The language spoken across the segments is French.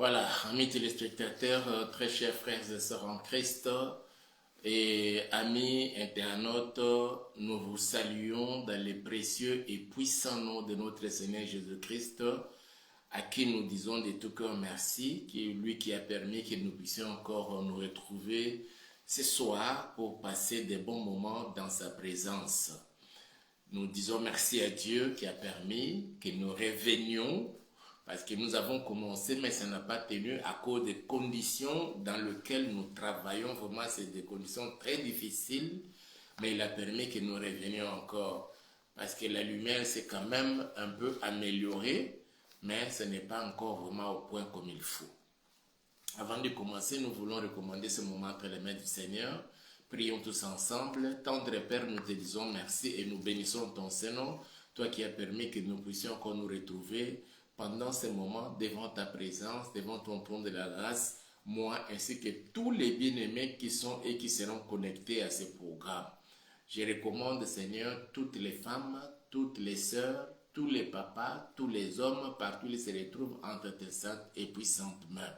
Voilà, amis téléspectateurs, très chers frères et sœurs en Christ et amis internautes, nous vous saluons dans les précieux et puissants noms de notre Seigneur Jésus-Christ, à qui nous disons de tout cœur merci, qui est lui qui a permis que nous puissions encore nous retrouver ce soir pour passer des bons moments dans sa présence. Nous disons merci à Dieu qui a permis que nous revenions, parce que nous avons commencé, mais ça n'a pas tenu à cause des conditions dans lesquelles nous travaillons. Vraiment, c'est des conditions très difficiles, mais il a permis que nous revenions encore. Parce que la lumière s'est quand même un peu améliorée, mais ce n'est pas encore vraiment au point comme il faut. Avant de commencer, nous voulons recommander ce moment entre les mains du Seigneur. Prions tous ensemble. Tendre Père, nous te disons merci et nous bénissons ton Saint-Nom, toi qui as permis que nous puissions encore nous retrouver pendant ces moments devant ta présence, devant ton trône de la grâce, moi ainsi que tous les bien-aimés qui sont et qui seront connectés à ce programme. Je recommande, Seigneur, toutes les femmes, toutes les sœurs, tous les papas, tous les hommes, partout ils se retrouvent entre tes saintes et puissantes mains.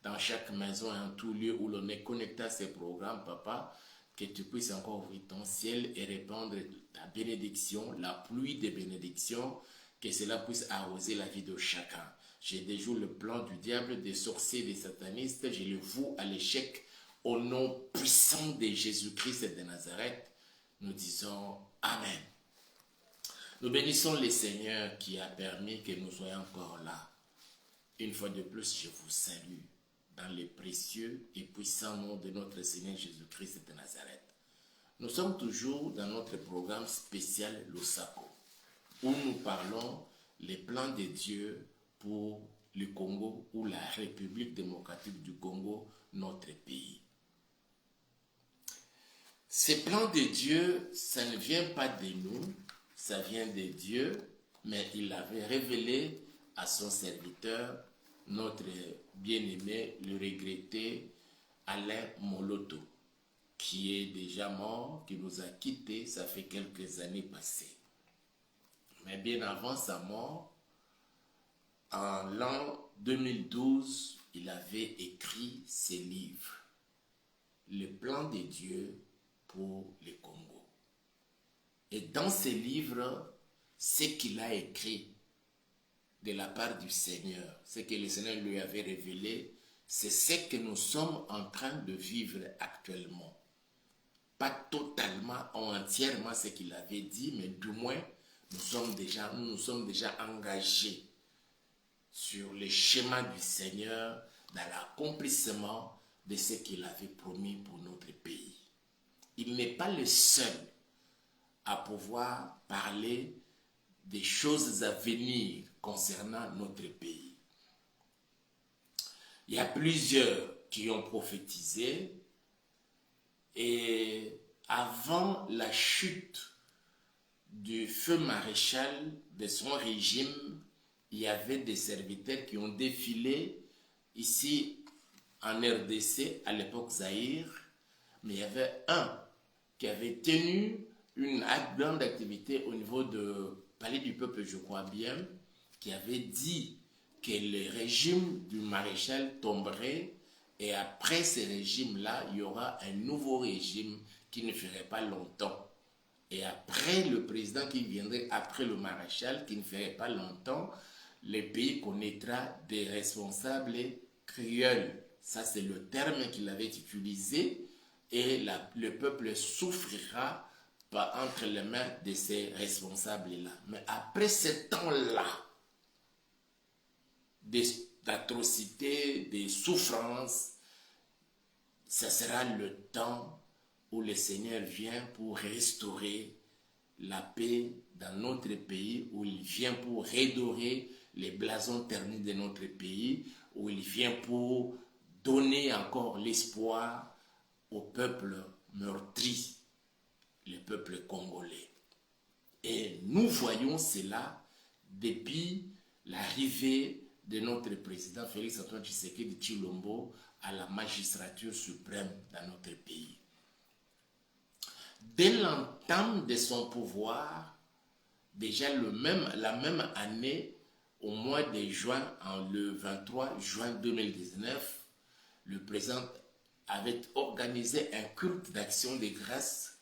Dans chaque maison et en tout lieu où l'on est connecté à ces programmes, Papa, que tu puisses encore ouvrir ton ciel et répandre ta bénédiction, la pluie des bénédictions, que cela puisse arroser la vie de chacun. Je déjoue le plan du diable, des sorciers, des satanistes, je le voue à l'échec au nom puissant de Jésus-Christ de Nazareth. Nous disons Amen. Nous bénissons le Seigneur qui a permis que nous soyons encore là. Une fois de plus, je vous salue dans les précieux et puissants noms de notre Seigneur Jésus-Christ de Nazareth. Nous sommes toujours dans notre programme spécial Lusako, où nous parlons les plans de Dieu pour le Congo ou la République démocratique du Congo, notre pays. Ces plans de Dieu, ça ne vient pas de nous, ça vient de Dieu, mais il l'avait révélé à son serviteur, notre bien-aimé, le regretté Alain Moloto, qui est déjà mort, qui nous a quittés, ça fait quelques années passées. Mais bien avant sa mort, en l'an 2012, il avait écrit ses livres, Le plan de Dieu pour le Congo. Et dans ces livres, ce qu'il a écrit de la part du Seigneur, ce que le Seigneur lui avait révélé, c'est ce que nous sommes en train de vivre actuellement. Pas totalement, entièrement ce qu'il avait dit, mais du moins, nous nous sommes déjà engagés sur le schéma du Seigneur dans l'accomplissement de ce qu'il avait promis pour notre pays. Il n'est pas le seul à pouvoir parler des choses à venir concernant notre pays. Il y a plusieurs qui ont prophétisé et avant la chute du feu maréchal de son régime, il y avait des serviteurs qui ont défilé ici en RDC, à l'époque Zaïre, mais il y avait un qui avait tenu une grande activité au niveau de Palais du Peuple, je crois bien, qui avait dit que le régime du maréchal tomberait et après ce régime-là, il y aura un nouveau régime qui ne ferait pas longtemps. Et après le président qui viendrait après le maréchal, qui ne ferait pas longtemps, le pays connaîtra des responsables cruels. Ça, c'est le terme qu'il avait utilisé. Et le peuple souffrira entre les mains de ces responsables-là. Mais après ce temps-là, d'atrocités, des souffrances, ce sera le temps où le Seigneur vient pour restaurer la paix dans notre pays, où il vient pour redorer les blasons ternis de notre pays, où il vient pour donner encore l'espoir au peuple meurtri, le peuple congolais. Et nous voyons cela depuis l'arrivée de notre président Félix-Antoine Tshisekedi Tshilombo à la magistrature suprême dans notre pays. Dès l'entame de son pouvoir, déjà la même année au mois de juin, le 23 juin 2019, le président avait organisé un culte d'action de grâce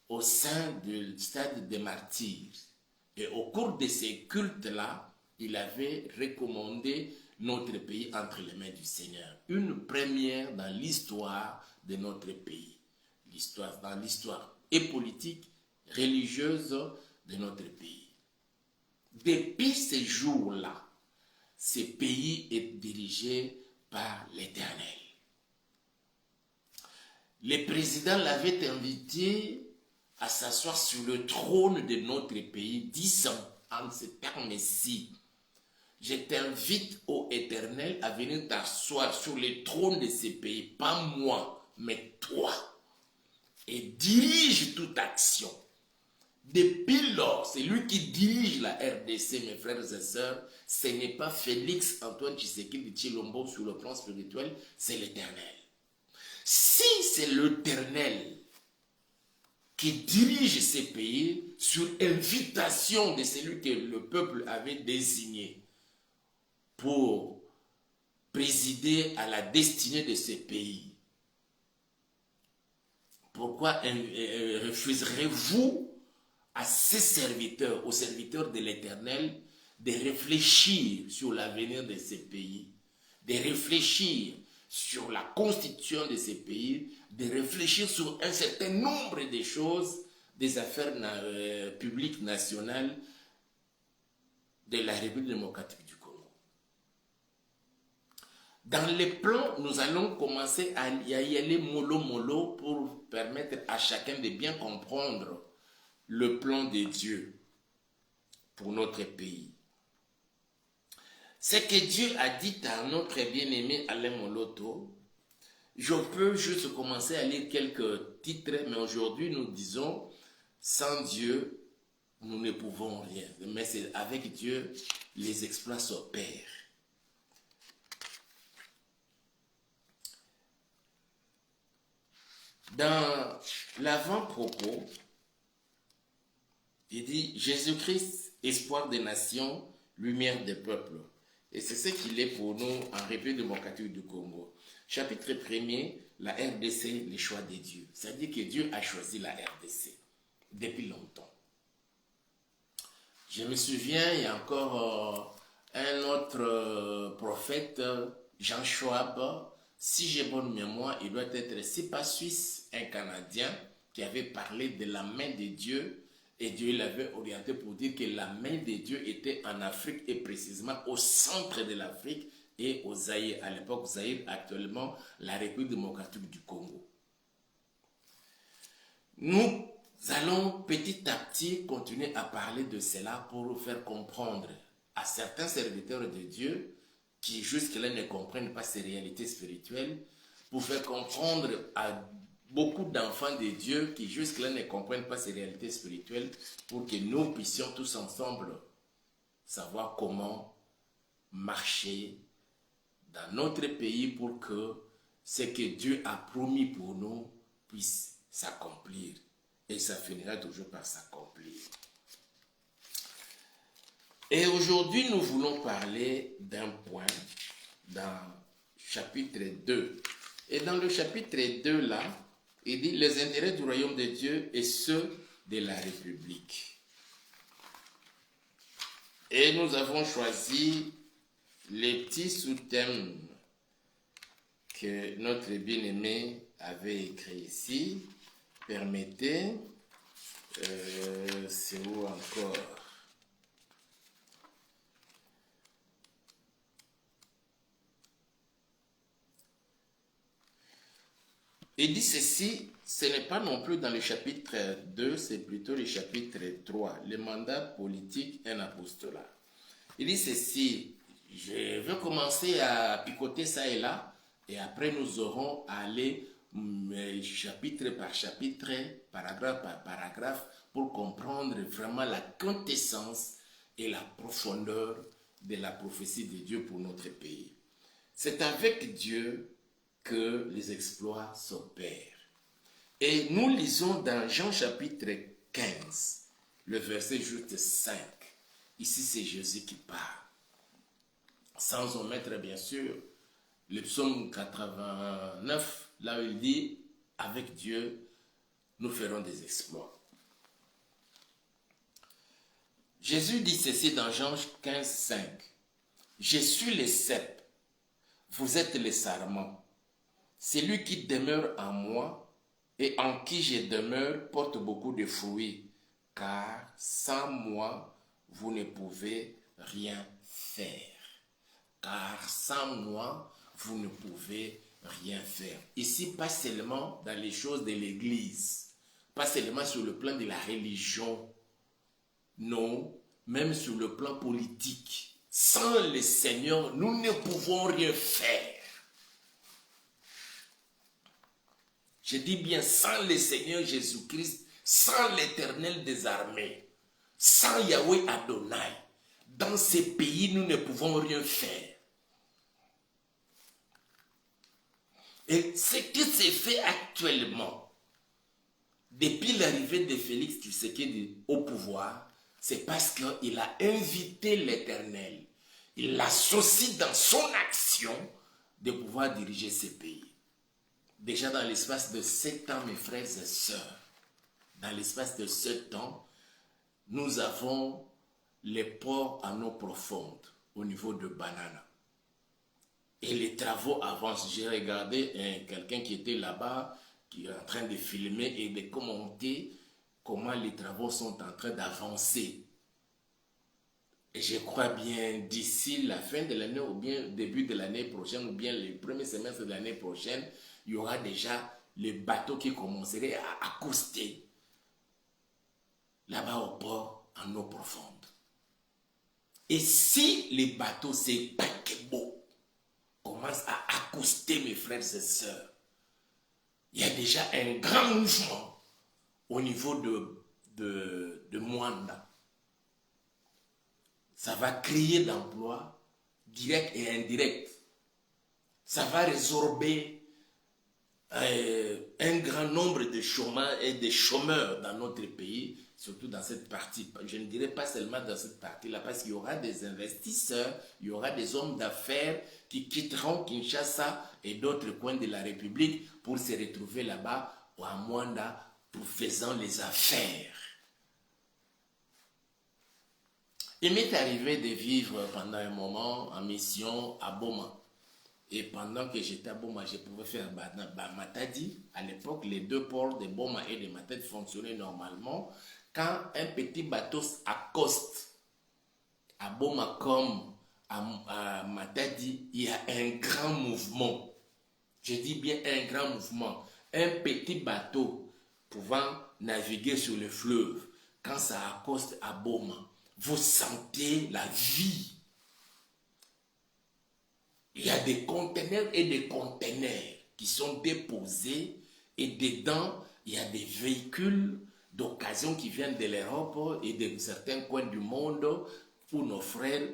au sein du stade des Martyrs. Et au cours de ces cultes-là, il avait recommandé notre pays entre les mains du Seigneur. Une première dans l'histoire de notre pays. Dans l'histoire et politique, religieuse de notre pays. Depuis ces jours-là, ce pays est dirigé par l'Éternel. Le président l'avait invité à s'asseoir sur le trône de notre pays, disant en ces termes-ci: je t'invite, ô Éternel, à venir t'asseoir sur le trône de ce pays, pas moi, mais toi, et dirige toute action. Depuis lors, c'est lui qui dirige la RDC, mes frères et sœurs. Ce n'est pas Félix Antoine Tshisekedi de Tshilombo sur le plan spirituel, c'est l'Éternel. Si c'est l'Éternel qui dirige ces pays sur invitation de celui que le peuple avait désigné pour présider à la destinée de ces pays, pourquoi refuserez-vous à ces serviteurs, aux serviteurs de l'Éternel, de réfléchir sur l'avenir de ces pays, de réfléchir sur la constitution de ces pays, de réfléchir sur un certain nombre de choses, des affaires publiques nationales de la République démocratique du Congo. Dans les plans, nous allons commencer à y aller mollo pour permettre à chacun de bien comprendre le plan de Dieu pour notre pays. Ce que Dieu a dit à notre bien-aimé Alain Moloto, je peux juste commencer à lire quelques titres, mais aujourd'hui nous disons, sans Dieu, nous ne pouvons rien. Mais c'est avec Dieu, les exploits s'opèrent. Dans l'avant-propos, il dit Jésus-Christ, espoir des nations, lumière des peuples. Et c'est ce qu'il est pour nous en République démocratique du Congo. Chapitre 1er, la RDC, les choix de Dieu. C'est-à-dire que Dieu a choisi la RDC depuis longtemps. Je me souviens, il y a encore un autre prophète, Jean Schwab. Si j'ai bonne mémoire, il doit être, si pas suisse, un Canadien qui avait parlé de la main de Dieu. Et Dieu l'avait orienté pour dire que la main de Dieu était en Afrique et précisément au centre de l'Afrique et au Zaïre. À l'époque, Zaïre, actuellement, la République démocratique du Congo. Nous allons petit à petit continuer à parler de cela pour faire comprendre à certains serviteurs de Dieu qui jusque-là ne comprennent pas ces réalités spirituelles, pour faire comprendre à beaucoup d'enfants de Dieu qui jusque-là ne comprennent pas ces réalités spirituelles, pour que nous puissions tous ensemble savoir comment marcher dans notre pays pour que ce que Dieu a promis pour nous puisse s'accomplir. Et ça finira toujours par s'accomplir. Et aujourd'hui, nous voulons parler d'un point dans chapitre 2. Et dans le chapitre 2, là, il dit les intérêts du royaume de Dieu et ceux de la République. Et nous avons choisi les petits sous-thèmes que notre bien-aimé avait écrit ici. Permettez, c'est où encore? Il dit ceci, ce n'est pas non plus dans le chapitre 2, c'est plutôt le chapitre 3, le mandat politique, un apostolat. Il dit ceci, je vais commencer à picoter ça et là, et après nous aurons à aller chapitre par chapitre, paragraphe par paragraphe, pour comprendre vraiment la quintessence et la profondeur de la prophétie de Dieu pour notre pays. C'est avec Dieu que les exploits s'opèrent. Et nous lisons dans Jean chapitre 15, le verset juste 5. Ici, c'est Jésus qui parle. Sans omettre, bien sûr, le psaume 89, là où il dit, avec Dieu, nous ferons des exploits. Jésus dit ceci dans Jean 15, 5. Je suis le cep, vous êtes les sarments. Celui qui demeure en moi et en qui je demeure porte beaucoup de fruits, car sans moi, vous ne pouvez rien faire. Car sans moi, vous ne pouvez rien faire. Ici, pas seulement dans les choses de l'Église, pas seulement sur le plan de la religion, non, même sur le plan politique. Sans le Seigneur, nous ne pouvons rien faire. Je dis bien sans le Seigneur Jésus-Christ, sans l'Éternel des armées, sans Yahweh Adonai, dans ces pays, nous ne pouvons rien faire. Et ce qui s'est fait actuellement, depuis l'arrivée de Félix Tshisekedi au pouvoir, c'est parce qu'il a invité l'Éternel. Il l'associe dans son action de pouvoir diriger ce pays. Déjà dans l'espace de 7 ans, mes frères et sœurs, dans l'espace de 7 ans, nous avons les ports en eau profonde au niveau de Banana. Et les travaux avancent. J'ai regardé quelqu'un qui était là-bas, qui est en train de filmer et de commenter comment les travaux sont en train d'avancer. Et je crois bien d'ici la fin de l'année ou bien début de l'année prochaine ou bien le premier semestre de l'année prochaine, il y aura déjà les bateaux qui commenceraient à accoster là-bas au port en eau profonde. Et si les bateaux, ces paquebots, commencent à accoster, mes frères et sœurs, il y a déjà un grand mouvement au niveau de Mwanda. Ça va créer d'emplois directs et indirects. Ça va résorber un grand nombre de chômeurs et de chômeurs dans notre pays, surtout dans cette partie. Je ne dirais pas seulement dans cette partie-là, parce qu'il y aura des investisseurs, il y aura des hommes d'affaires qui quitteront Kinshasa et d'autres coins de la République pour se retrouver là-bas à Mwanda pour faisant les affaires. Il m'est arrivé de vivre pendant un moment en mission à Boma. Et pendant que j'étais à Boma, je pouvais faire Matadi. À l'époque, les deux ports de Boma et de Matadi fonctionnaient normalement. Quand un petit bateau accoste à Boma comme à Matadi, il y a un grand mouvement. Je dis bien un grand mouvement. Un petit bateau pouvant naviguer sur le fleuve, quand ça accoste à Boma, vous sentez la vie. Il y a des conteneurs et des conteneurs qui sont déposés et dedans, il y a des véhicules d'occasion qui viennent de l'Europe et de certains coins du monde où nos frères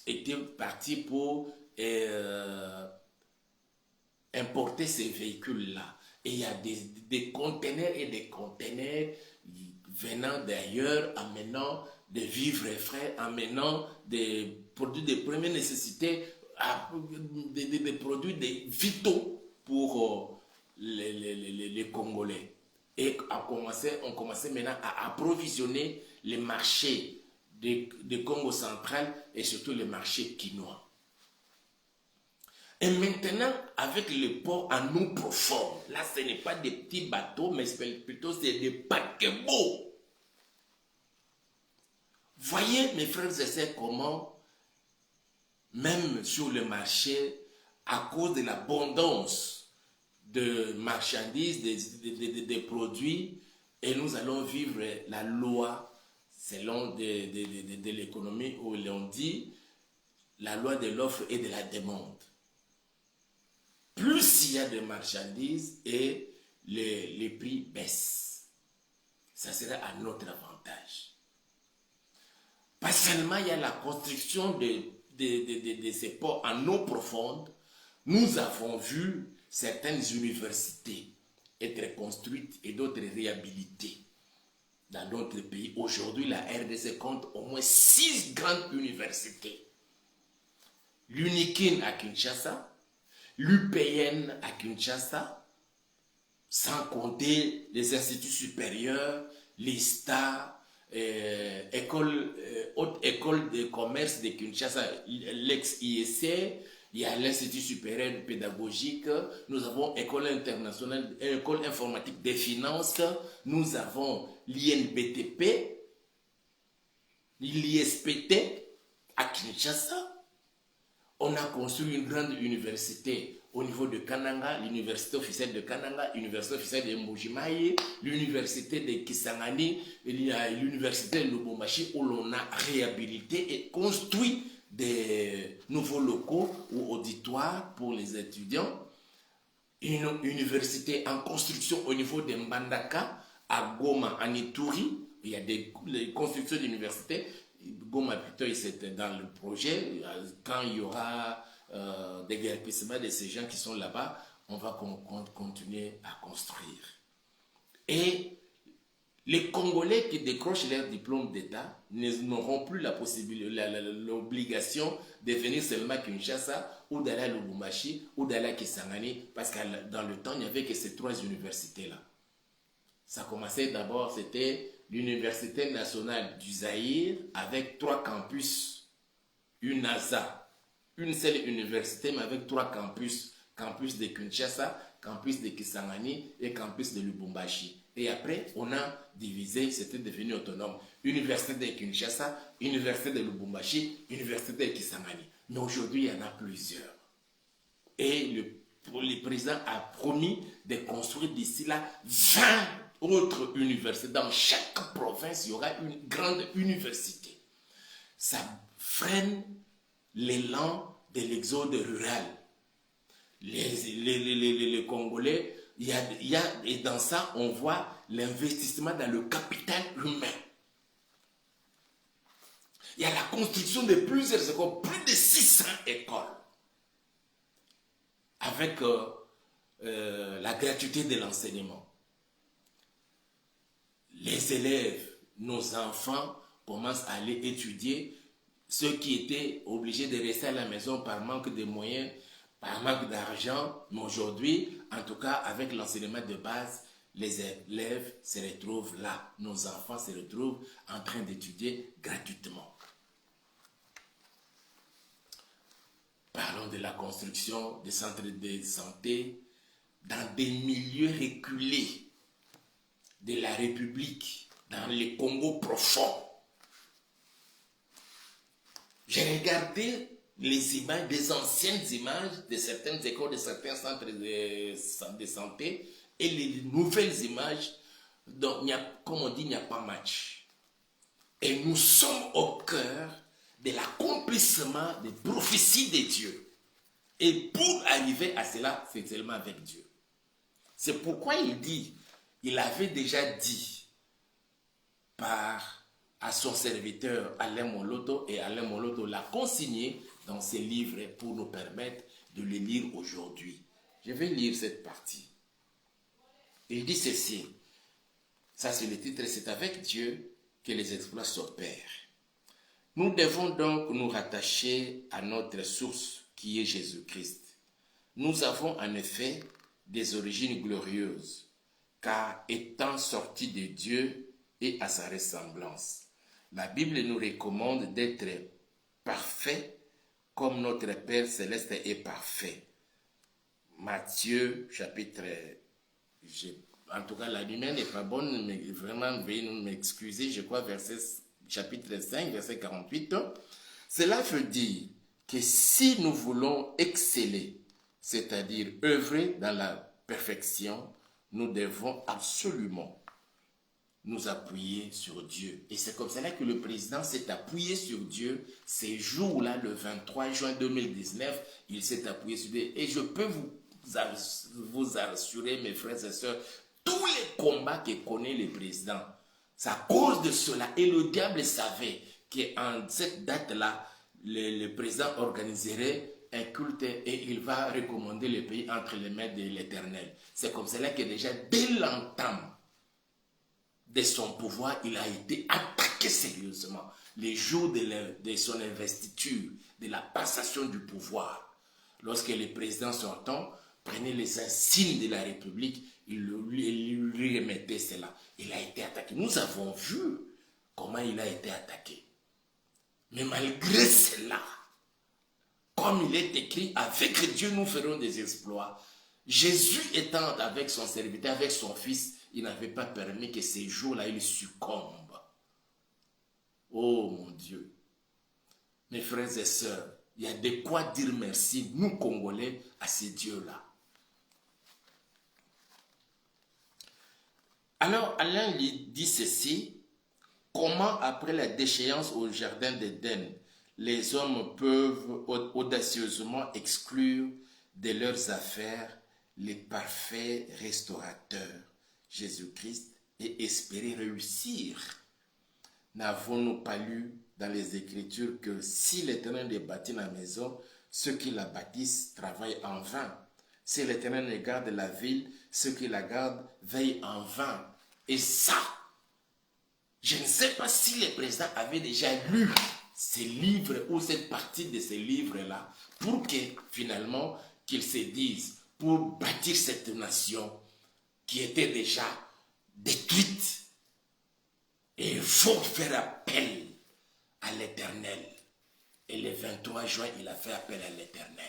étaient partis pour importer ces véhicules-là. Et il y a des conteneurs et des conteneurs venant d'ailleurs, amenant des vivres frais, amenant des produits de première nécessité, des produits vitaux pour les Congolais. Et on commençait maintenant à approvisionner les marchés de Congo central et surtout les marchés quinois. Et maintenant, avec les ports en eau profonde, là ce n'est pas des petits bateaux, mais plutôt c'est des paquebots. Voyez mes frères et sœurs comment, même sur le marché, à cause de l'abondance de marchandises, des produits, et nous allons vivre la loi selon de l'économie où l'on dit la loi de l'offre et de la demande. Plus il y a de marchandises et les prix baissent. Ça sera à notre avantage. Pas seulement il y a la construction de ces ports en eau profonde, nous avons vu certaines universités être construites et d'autres réhabilitées. dans notre pays. Aujourd'hui, la RDC compte au moins 6 grandes universités. L'UNIKIN à Kinshasa, l'UPN à Kinshasa, sans compter les instituts supérieurs, l'ISTA, Haute École de Commerce de Kinshasa, l'ex-IEC, il y a l'Institut supérieur pédagogique, nous avons École internationale, École informatique des finances, nous avons l'INBTP, l'ISPT à Kinshasa. On a construit une grande université au niveau de Kananga, l'université officielle de Kananga, l'université officielle de Mbujimayi, l'université de Kisangani, l'université de Lubumbashi, où l'on a réhabilité et construit des nouveaux locaux ou auditoires pour les étudiants. Une université en construction au niveau de Mbandaka, à Goma, en Ituri. Il y a des constructions d'universités. Goma plutôt, c'est dans le projet. Quand il y aura des guerpissements de ces gens qui sont là-bas, on va continuer à construire. Et les Congolais qui décrochent leur diplôme d'État n'auront plus la possibilité, l'obligation de venir seulement à Kinshasa ou d'aller à Lubumbashi ou d'aller à Kisangani, parce que dans le temps, il n'y avait que ces 3 universités-là. Ça commençait d'abord, c'était l'Université nationale du Zaïre avec 3 campus, une NASA, une seule université, mais avec 3 campus. Campus de Kinshasa, campus de Kisangani et campus de Lubumbashi. Et après, on a divisé, c'était devenu autonome. Université de Kinshasa, Université de Lubumbashi, Université de Kisangani. Mais aujourd'hui, il y en a plusieurs. Et le président a promis de construire d'ici là 20 autres universités. Dans chaque province, il y aura une grande université. Ça freine l'élan de l'exode rural. Les Congolais, et dans ça, on voit l'investissement dans le capital humain. Il y a la construction de plusieurs écoles, plus de 600 écoles, avec la gratuité de l'enseignement. Les élèves, nos enfants, commencent à aller étudier. Ceux qui étaient obligés de rester à la maison par manque de moyens, par manque d'argent, mais aujourd'hui, en tout cas avec l'enseignement de base, les élèves se retrouvent là. Nos enfants se retrouvent en train d'étudier gratuitement. Parlons de la construction des centres de santé dans des milieux reculés de la République, dans le Congo profond. J'ai regardé les images, des anciennes images de certaines écoles, de certains centres de santé et les nouvelles images. Donc, comme on dit, il n'y a pas match. Et nous sommes au cœur de l'accomplissement des prophéties de Dieu. Et pour arriver à cela, c'est seulement avec Dieu. C'est pourquoi il avait déjà dit à son serviteur Alain Moloto, et Alain Moloto l'a consigné dans ses livres pour nous permettre de les lire aujourd'hui. Je vais lire cette partie. Il dit ceci, ça c'est le titre, c'est avec Dieu que les exploits s'opèrent. Nous devons donc nous rattacher à notre source qui est Jésus-Christ. Nous avons en effet des origines glorieuses, car étant sortis de Dieu et à sa ressemblance, la Bible nous recommande d'être parfaits comme notre Père Céleste est parfait. Matthieu, chapitre... En tout cas, la lumière n'est pas bonne, mais vraiment, veuillez m'excuser, je crois, chapitre 5, verset 48. Cela veut dire que si nous voulons exceller, c'est-à-dire œuvrer dans la perfection, nous devons absolument nous appuyer sur Dieu. Et c'est comme cela que le président s'est appuyé sur Dieu. Ces jours-là, le 23 juin 2019, il s'est appuyé sur Dieu. Et je peux vous assurer, mes frères et sœurs, tous les combats que connaît le président, c'est à cause de cela. Et le diable savait qu'en cette date-là, le président organiserait un culte et il va recommander le pays entre les mains de l'Éternel. C'est comme cela que déjà, dès l'entame de son pouvoir, il a été attaqué sérieusement. Les jours de son investiture, de la passation du pouvoir, lorsque le président sortant prenait les insignes de la République, il lui remettait cela. Il a été attaqué. Nous avons vu comment il a été attaqué. Mais malgré cela, comme il est écrit, avec Dieu nous ferons des exploits. Jésus étant avec son serviteur, avec son fils, il n'avait pas permis que ces jours-là, il succombe. Oh mon Dieu. Mes frères et sœurs, il y a de quoi dire merci, nous Congolais, à ces dieux-là. Alors, Alain dit ceci, comment après la déchéance au jardin d'Éden, les hommes peuvent audacieusement exclure de leurs affaires les parfaits restaurateurs, Jésus-Christ, et espérer réussir. N'avons-nous pas lu dans les Écritures que si l'Éternel bâtit la maison, ceux qui la bâtissent travaillent en vain. Si l'Éternel garde la ville, ceux qui la gardent veillent en vain. Et ça, je ne sais pas si les présidents avaient déjà lu ces livres ou cette partie de ces livres-là pour que finalement qu'ils se disent, pour bâtir cette nation qui était déjà détruite, et il faut faire appel à l'Éternel. Et le 23 juin, il a fait appel à l'Éternel.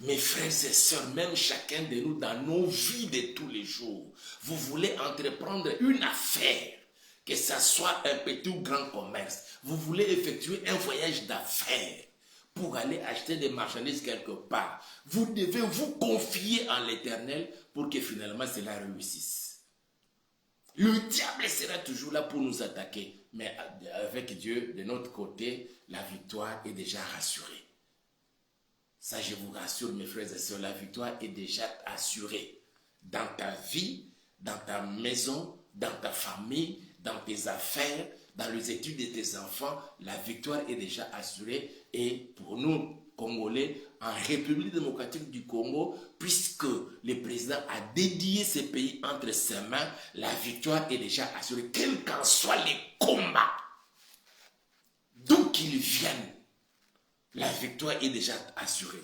Mes frères et sœurs, même chacun de nous dans nos vies de tous les jours, vous voulez entreprendre une affaire, que ce soit un petit ou grand commerce, vous voulez effectuer un voyage d'affaires pour aller acheter des marchandises quelque part, vous devez vous confier en l'Éternel pour que finalement cela réussisse. Le diable sera toujours là pour nous attaquer, mais avec Dieu, de notre côté, la victoire est déjà rassurée. Ça, je vous rassure, mes frères et sœurs, la victoire est déjà assurée. Dans ta vie, dans ta maison, dans ta famille, dans tes affaires, dans les études de tes enfants, la victoire est déjà assurée. Et pour nous, Congolais, en République démocratique du Congo, puisque le président a dédié ce pays entre ses mains, la victoire est déjà assurée. Quels qu'en soient les combats, d'où qu'ils viennent, la victoire est déjà assurée.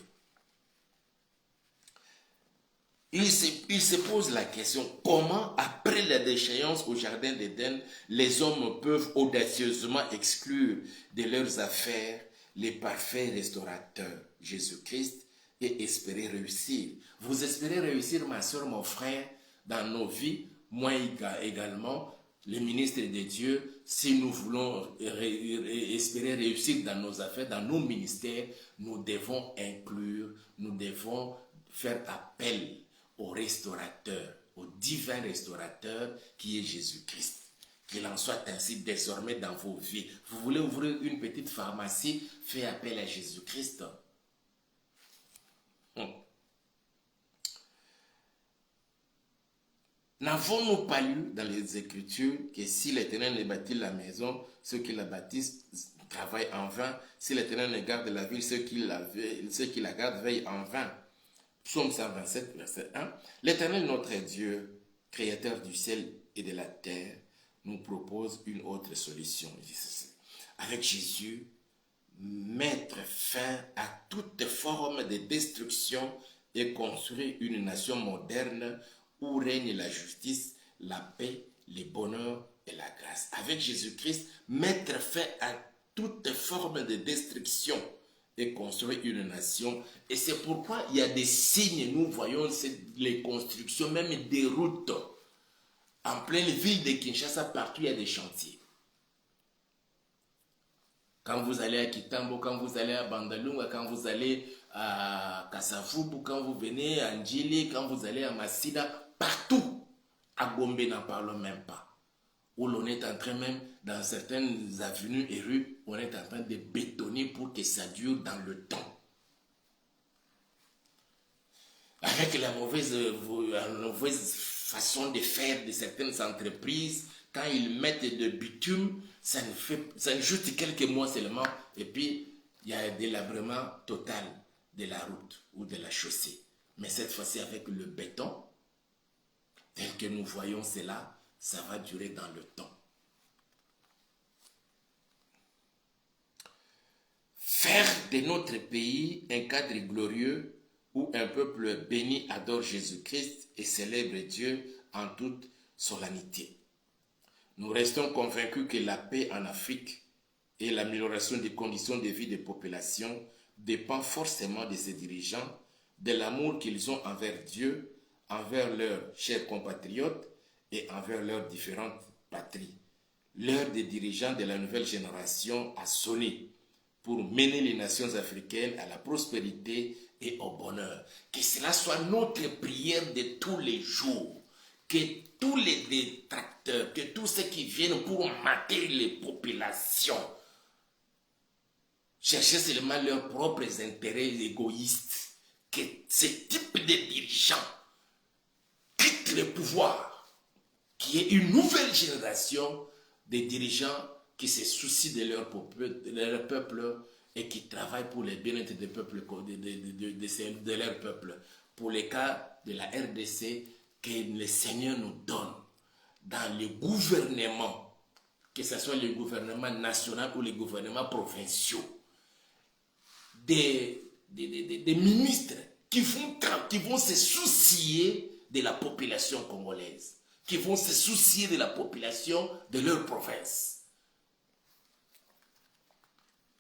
Il se pose la question, comment, après la déchéance au jardin d'Éden, les hommes peuvent audacieusement exclure de leurs affaires les parfaits restaurateurs, Jésus-Christ, et espérer réussir. Vous espérez réussir, ma soeur, mon frère, dans nos vies, moi également, les ministres de Dieu, si nous voulons espérer réussir dans nos affaires, dans nos ministères, nous devons inclure, nous devons faire appel au restaurateur, au divin restaurateur qui est Jésus-Christ. Qu'il en soit ainsi désormais dans vos vies. Vous voulez ouvrir une petite pharmacie, faites appel à Jésus-Christ. N'avons-nous pas lu dans les Écritures que si l'Éternel bâtit la maison, ceux qui la bâtissent travaillent en vain. Si l'Éternel garde la ville, ceux qui la gardent veillent en vain. Psaume 127, verset 1. L'Éternel, notre Dieu, créateur du ciel et de la terre, nous propose une autre solution. Avec Jésus, mettre fin à toute forme de destruction et construire une nation moderne où règne la justice, la paix, le bonheur et la grâce. Avec Jésus-Christ, mettre fin à toute forme de destruction et construire une nation. Et c'est pourquoi il y a des signes, nous voyons les constructions, même des routes. En pleine ville de Kinshasa, partout il y a des chantiers. Quand vous allez à Kitambo, quand vous allez à Bandalunga, quand vous allez à Kasavubu, quand vous venez à Ndjili, quand vous allez à Masida, partout, à Gombe, n'en parlons même pas. Où l'on est en train même, dans certaines avenues et rues, on est en train de bétonner pour que ça dure dans le temps. Avec la mauvaise façon de faire de certaines entreprises, quand ils mettent de bitume, ça ne juste quelques mois seulement, et puis il y a un délabrement total de la route ou de la chaussée. Mais cette fois-ci avec le béton, tel que nous voyons cela, ça va durer dans le temps. Faire de notre pays un cadre glorieux où un peuple béni adore Jésus-Christ et célèbre Dieu en toute solennité. Nous restons convaincus que la paix en Afrique et l'amélioration des conditions de vie des populations dépend forcément de ses dirigeants, de l'amour qu'ils ont envers Dieu, envers leurs chers compatriotes et envers leurs différentes patries. L'heure des dirigeants de la nouvelle génération a sonné pour mener les nations africaines à la prospérité et au bonheur. Que cela soit notre prière de tous les jours. Que tous les détracteurs, que tous ceux qui viennent pour mater les populations, chercher seulement leurs propres intérêts égoïstes, que ce type de dirigeants quittent le pouvoir, qu'il y ait une nouvelle génération de dirigeants qui se soucient de leur peuple et qui travaillent pour le bien-être des peuples, de leur peuple. Pour le cas de la RDC, que le Seigneur nous donne dans les gouvernements, que ce soit les gouvernements nationaux ou les gouvernements provinciaux, des ministres qui vont se soucier de la population congolaise, qui vont se soucier de la population de leur province.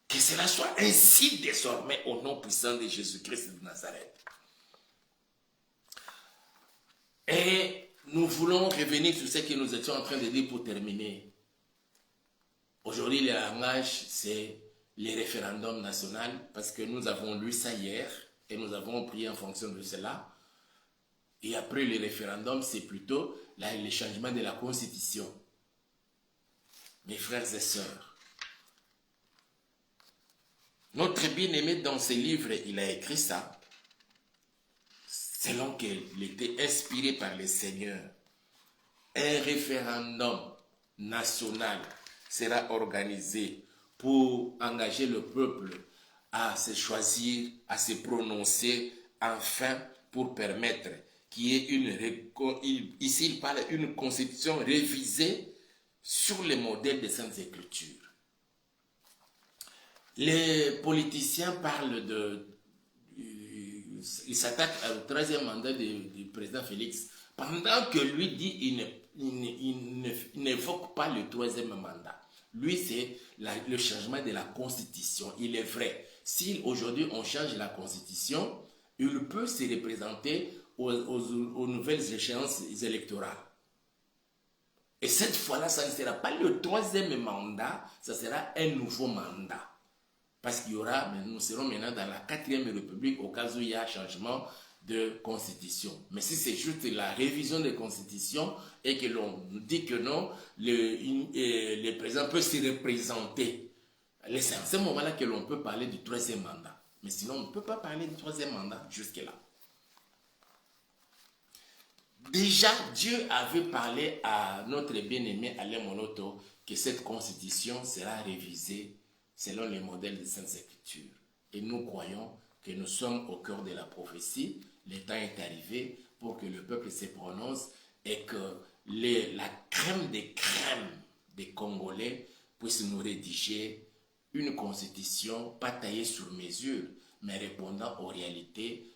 Que cela soit ainsi désormais au nom puissant de Jésus-Christ de Nazareth. Et nous voulons revenir sur ce que nous étions en train de dire pour terminer. Aujourd'hui, le langage, c'est le référendum national, parce que nous avons lu ça hier et nous avons prié en fonction de cela. Et après le référendum, c'est plutôt le changement de la Constitution. Mes frères et sœurs, notre bien-aimé dans ses livres, il a écrit ça, selon qu'il était inspiré par le Seigneur. Un référendum national sera organisé pour engager le peuple à se choisir, à se prononcer, enfin pour permettre qu'il y ait ici il parle d'une constitution révisée sur le modèle des Saintes Écritures. Les politiciens parlent ils s'attaquent au troisième mandat du président Félix, pendant que lui dit il n'évoque pas le troisième mandat. Lui, c'est le changement de la Constitution. Il est vrai, si aujourd'hui on change la Constitution, il peut se représenter aux nouvelles échéances électorales. Et cette fois-là, ça ne sera pas le troisième mandat, ça sera un nouveau mandat. Parce qu'il y aura, nous serons maintenant dans la 4e République au cas où il y a changement de constitution. Mais si c'est juste la révision de constitution et que l'on dit que non, le président peut se représenter, c'est à ce moment-là que l'on peut parler du troisième mandat. Mais sinon, on ne peut pas parler du troisième mandat jusque-là. Déjà, Dieu avait parlé à notre bien-aimé Alain Monoto que cette constitution sera révisée selon les modèles des Saintes Écritures. Et nous croyons que nous sommes au cœur de la prophétie. Le temps est arrivé pour que le peuple se prononce et que la crème des crèmes des Congolais puisse nous rédiger une constitution pas taillée sur mesure, mais répondant aux réalités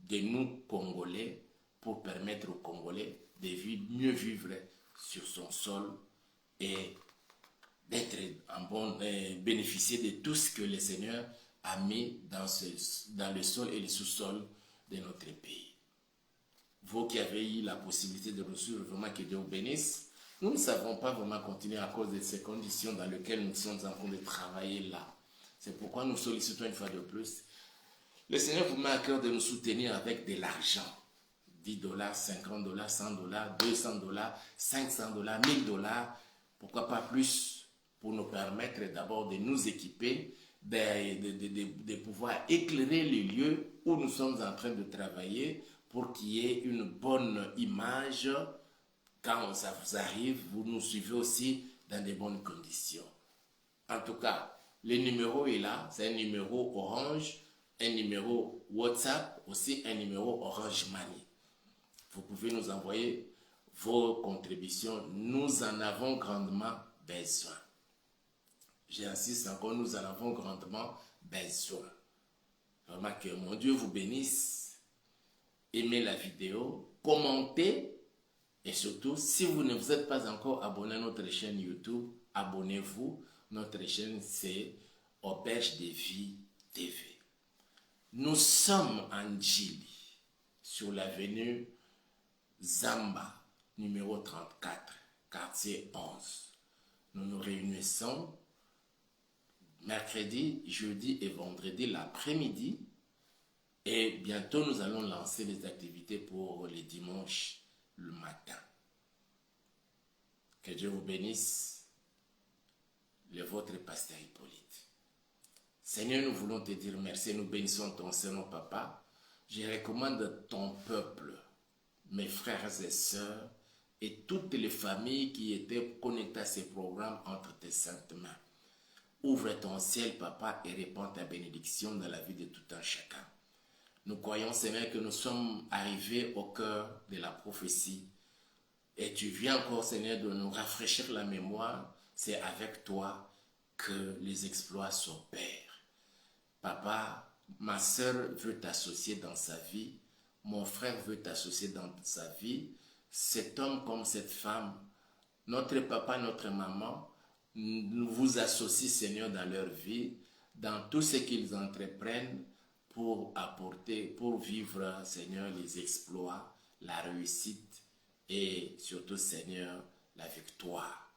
de nous Congolais pour permettre aux Congolais de mieux vivre sur son sol et d'être bénéficier de tout ce que le Seigneur a mis dans le sol et le sous-sol de notre pays. Vous qui avez eu la possibilité de recevoir vraiment que Dieu vous bénisse, nous ne savons pas vraiment continuer à cause de ces conditions dans lesquelles nous sommes en train de travailler là. C'est pourquoi nous sollicitons une fois de plus. Le Seigneur vous met à cœur de nous soutenir avec de l'argent. $10, $50, $100, $200, $500, $1000, pourquoi pas plus, pour nous permettre d'abord de nous équiper, de pouvoir éclairer les lieux où nous sommes en train de travailler pour qu'il y ait une bonne image. Quand ça vous arrive, vous nous suivez aussi dans de bonnes conditions. En tout cas, le numéro est là, c'est un numéro Orange, un numéro WhatsApp, aussi un numéro Orange Money. Vous pouvez nous envoyer vos contributions. Nous en avons grandement besoin. J'insiste encore, nous en avons grandement besoin. Vraiment que mon Dieu vous bénisse. Aimez la vidéo, commentez et surtout, si vous ne vous êtes pas encore abonné à notre chaîne YouTube, abonnez-vous. Notre chaîne, c'est Auberge de Vie TV. Nous sommes en Djili, sur l'avenue Zamba, numéro 34, quartier 11. Nous nous réunissons mercredi, jeudi et vendredi l'après-midi. Et bientôt, nous allons lancer les activités pour les dimanches le matin. Que Dieu vous bénisse. Le vôtre pasteur Hippolyte. Seigneur, nous voulons te dire merci. Nous bénissons ton Seigneur, Papa. Je recommande ton peuple, mes frères et sœurs, et toutes les familles qui étaient connectées à ces programmes entre tes saintes mains. Ouvre ton ciel, Papa, et répands ta bénédiction dans la vie de tout un chacun. Nous croyons, Seigneur, que nous sommes arrivés au cœur de la prophétie. Et tu viens encore, Seigneur, de nous rafraîchir la mémoire. C'est avec toi que les exploits s'opèrent. Papa, ma sœur veut t'associer dans sa vie. Mon frère veut t'associer dans sa vie. Cet homme comme cette femme, notre papa, notre maman, nous vous associent, Seigneur, dans leur vie, dans tout ce qu'ils entreprennent pour apporter, pour vivre, Seigneur, les exploits, la réussite et surtout, Seigneur, la victoire.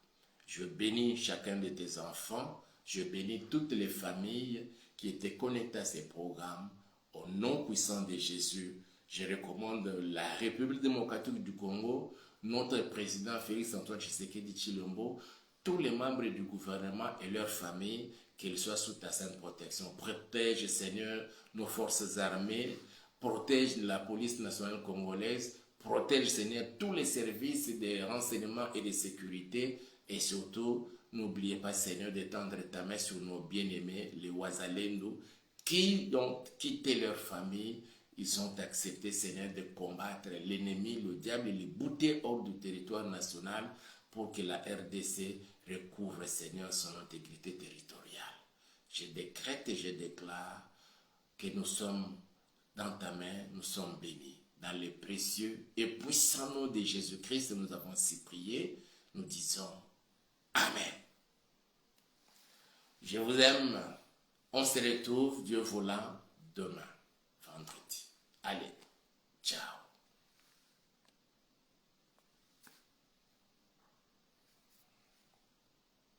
Je bénis chacun de tes enfants, je bénis toutes les familles qui étaient connectées à ces programmes. Au nom puissant de Jésus, je recommande la République démocratique du Congo, notre président Félix Antoine Tshisekedi Tshilombo, tous les membres du gouvernement et leurs familles, qu'ils soient sous ta sainte protection. Protège, Seigneur, nos forces armées, protège la police nationale congolaise, protège, Seigneur, tous les services de renseignement et de sécurité, et surtout, n'oubliez pas, Seigneur, d'étendre ta main sur nos bien-aimés, les Wazalendo, qui ont quitté leur famille. Ils ont accepté, Seigneur, de combattre l'ennemi, le diable, et les bouter hors du territoire national pour que la RDC recouvre, Seigneur, son intégrité territoriale. Je décrète et je déclare que nous sommes dans ta main, nous sommes bénis. Dans le précieux et puissant nom de Jésus-Christ, nous avons ainsi prié. Nous disons Amen. Je vous aime. On se retrouve, Dieu voulant, demain, vendredi. Allez.